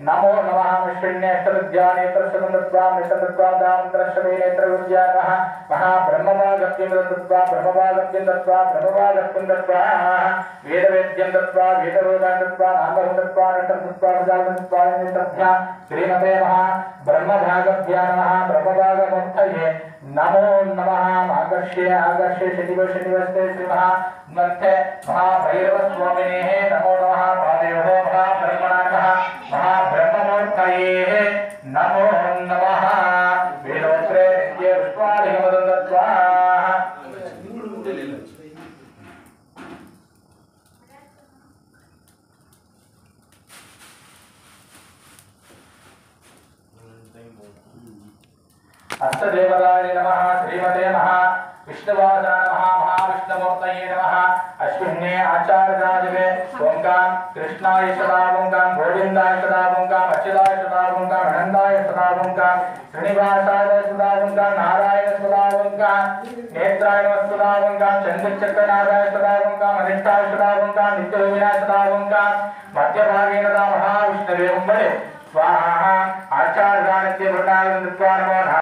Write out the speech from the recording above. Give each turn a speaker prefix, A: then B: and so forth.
A: नमो नमः मिष्ण्येष्टविद्यानेत्रशकुन्दत्वामिष्टतत्त्वादान्तरश्रमेनेत्रविद्यानः महाब्रह्मभागत्यं दत्त्वा ब्रह्मभागत्यं दत्त्वा ब्रह्मभागत्यं दत्त्वा वेदवेद्यं दत्त्वा वेदरूपान् दत्त्वा नामं दत्त्वा नटं दत्त्वा प्रजापतिं दत्त्वा नित्यस्य श्रीमते महाब्रह्मभागभ्यां नमः ब्रह्मभागमूर्तये नमो नमः आकर्ष्य आकर्ष्य शनिवस्ते श्रीमहामन्थे महाभैरवस्वामिनेः नमो नमः पादयोः महाब्रह्मणाः महाब्रह्ममूर्तये नमो नमः वेदोत्रे नित्य पुष्पादिकमदं दत्त्वा अष्टदेवताय नमः श्रीमते विष्णुवासाय नमः महाविष्णुमूर्तये नमः अश्विन्ये आचार्यराजवे ओंकार कृष्णाय सदा ओंकार गोविंदाय सदा ओंकार अच्युताय सदा ओंकार अनंताय सदा ओंकार श्रीनिवासाय सदा ओंकार नारायण सदा ओंकार नेत्राय सदा ओंकार चंद्रचक्रनाराय सदा ओंकार अनिष्टाय सदा ओंकार नित्यविनाय सदा ओंकार मध्यभागे नमः महाविष्णवे ओंकारे स्वाहा आचार्यराजस्य वर्णाय नमः।